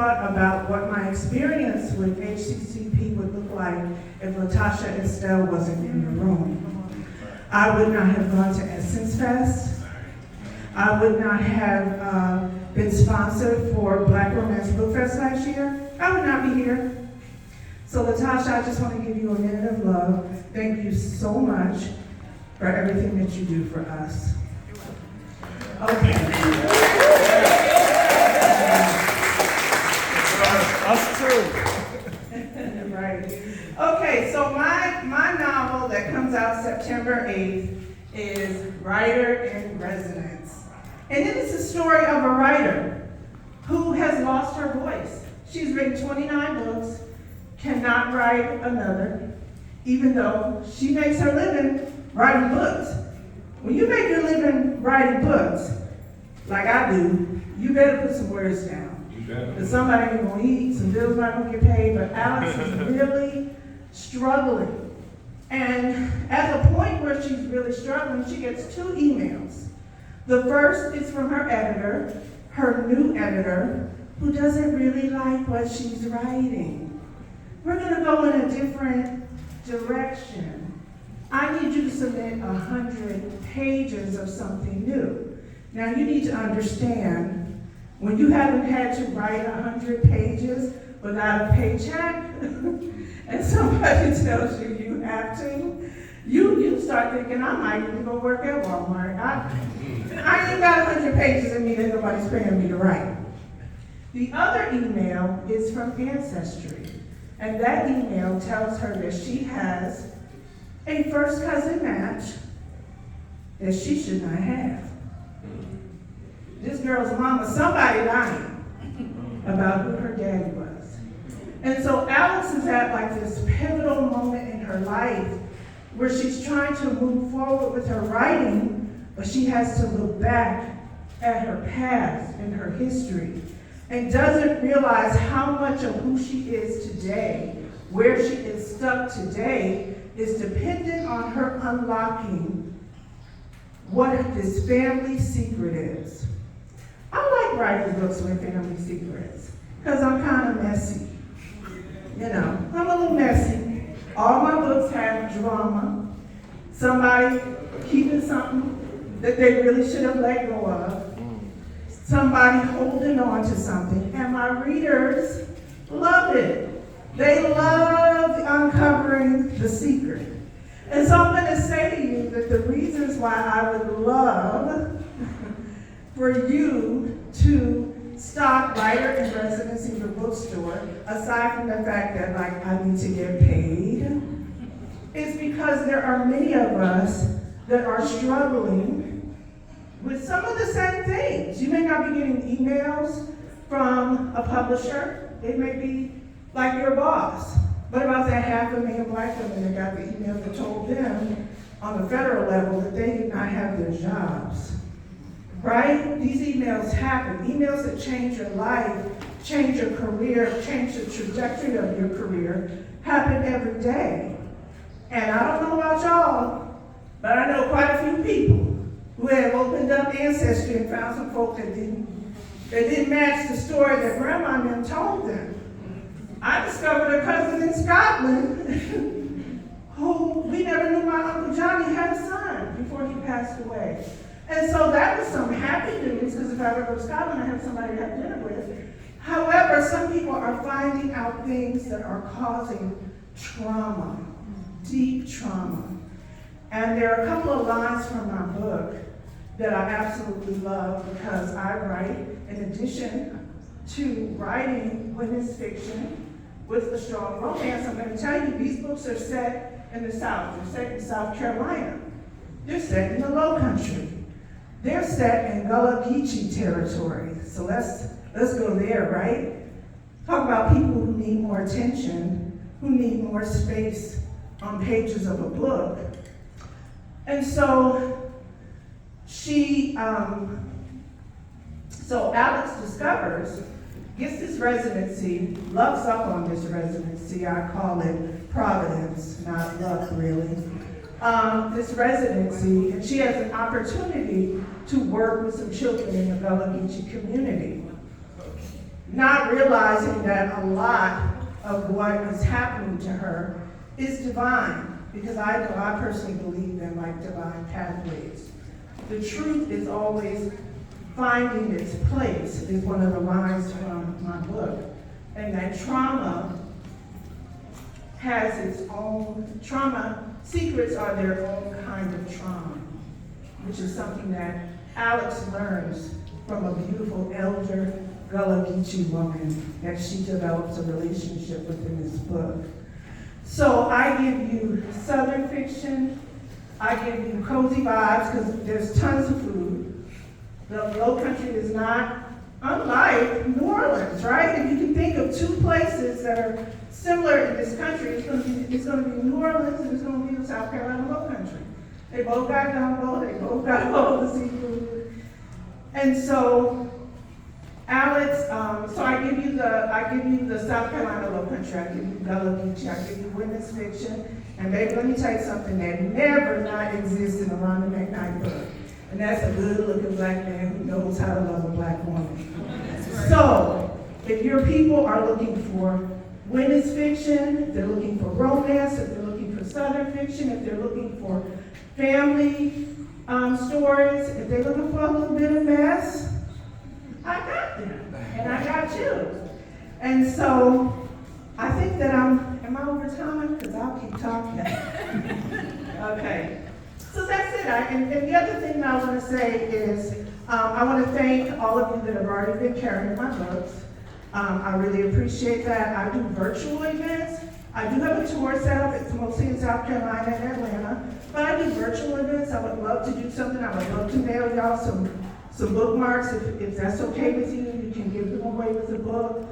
thought about what my experience with HCCP would look like if Latasha Estelle wasn't in the room. I would not have gone to Essence Fest. I would not have been sponsored for Black Romance Book Fest last year. I would not be here. So Latasha, I just want to give you a minute of love. Thank you so much for everything that you do for us. Okay. Us too. Right. Okay, so my novel that comes out September 8th is Writer in Residence. And it is the story of a writer who has lost her voice. She's written 29 books, cannot write another, even though she makes her living writing books. When you make your living writing books, like I do, you better put some words down. Because somebody ain't gonna eat, some bills not gonna get paid, but Alex is really struggling. And at the point where she's really struggling, she gets 2 emails. The first is from her editor, her new editor, who doesn't really like what she's writing. We're gonna go in a different direction. I need you to submit 100 pages of something new. Now you need to understand, when you haven't had to write 100 pages without a paycheck, and somebody tells you you have to, you start thinking, I might need to go work at Walmart. I ain't got 100 pages in me that nobody's paying me to write. The other email is from Ancestry, and that email tells her that she has a first cousin match that she should not have. This girl's mama, somebody lying about who her daddy was. And so Alex is at like this pivotal moment in her life where she's trying to move forward with her writing, but she has to look back at her past and her history and doesn't realize how much of who she is today, where she is stuck today, is dependent on her unlocking what this family secret is. I like writing books with family secrets because I'm kind of messy. You know, I'm a little messy. All my books have drama. Somebody keeping something that they really should have let go of. Somebody holding on to something. And my readers love it. They love uncovering the secret. And so I'm going to say to you that the reasons why I would love for you to stock Writer in Residence in your bookstore, aside from the fact that like I need to get paid, is because there are many of us that are struggling with some of the same things. You may not be getting emails from a publisher. It may be like your boss. What about that 500,000 Black women that got the email that told them on the federal level that they did not have their jobs? Right? These emails happen. Emails that change your life, change your career, change the trajectory of your career, happen every day. And I don't know about y'all, but I know quite a few people who have opened up Ancestry and found some folk that didn't match the story that grandma and them told them. I discovered a cousin in Scotland who we never knew my Uncle Johnny had a son before he passed away. And so that was some happy news, because if I ever go to Scotland, I have somebody to have dinner with. However, some people are finding out things that are causing trauma, deep trauma. And there are a couple of lines from my book that I absolutely love, because I write, in addition to writing women's fiction with a strong romance, I'm going to tell you, these books are set in the South. They're set in South Carolina. They're set in the Low Country. They're set in Gullah Geechee territory. So let's go there, right? Talk about people who need more attention, who need more space on pages of a book. And so so Alex discovers, gets this residency, loves up on this residency. I call it Providence, not luck really. This residency, and she has an opportunity to work with some children in the Gullah Geechee community. not realizing that a lot of what is happening to her is divine, because I personally believe in like divine pathways. The truth is always finding its place, is one of the lines from my book. And that trauma has its own trauma. Secrets are their own kind of trauma, which is something that Alex learns from a beautiful elder Gullah Geechee woman that she develops a relationship with in this book. So I give you Southern fiction, I give you cozy vibes, because there's tons of food. The Low Country is not unlike New Orleans, right? If you can think of two places that are similar in this country, it's going to be New Orleans and it's going to be the South Carolina Low Country. They both got gumbo, they both got all the seafood. And so, Alex, so I give you the South Carolina Low Country, I give you Gullah Geechee, I give you women's fiction, and baby, let me tell you something that never not exists in a rhondamcknight book. And that's a good-looking black man who knows how to love a black woman. So, if your people are looking for women's fiction, if they're looking for romance, if they're looking for Southern fiction, if they're looking for family stories, if they're looking for a little bit of mess, I got them, and I got you. And so, I think that am I over time? Because I'll keep talking. Okay. So that's it. And the other thing that I want to say is I want to thank all of you that have already been carrying my books. I really appreciate that. I do virtual events. I do have a tour set up. It's mostly in South Carolina and Atlanta. But I do virtual events. I would love to do something. I would love to mail y'all some bookmarks. If that's okay with you, you can give them away with the book.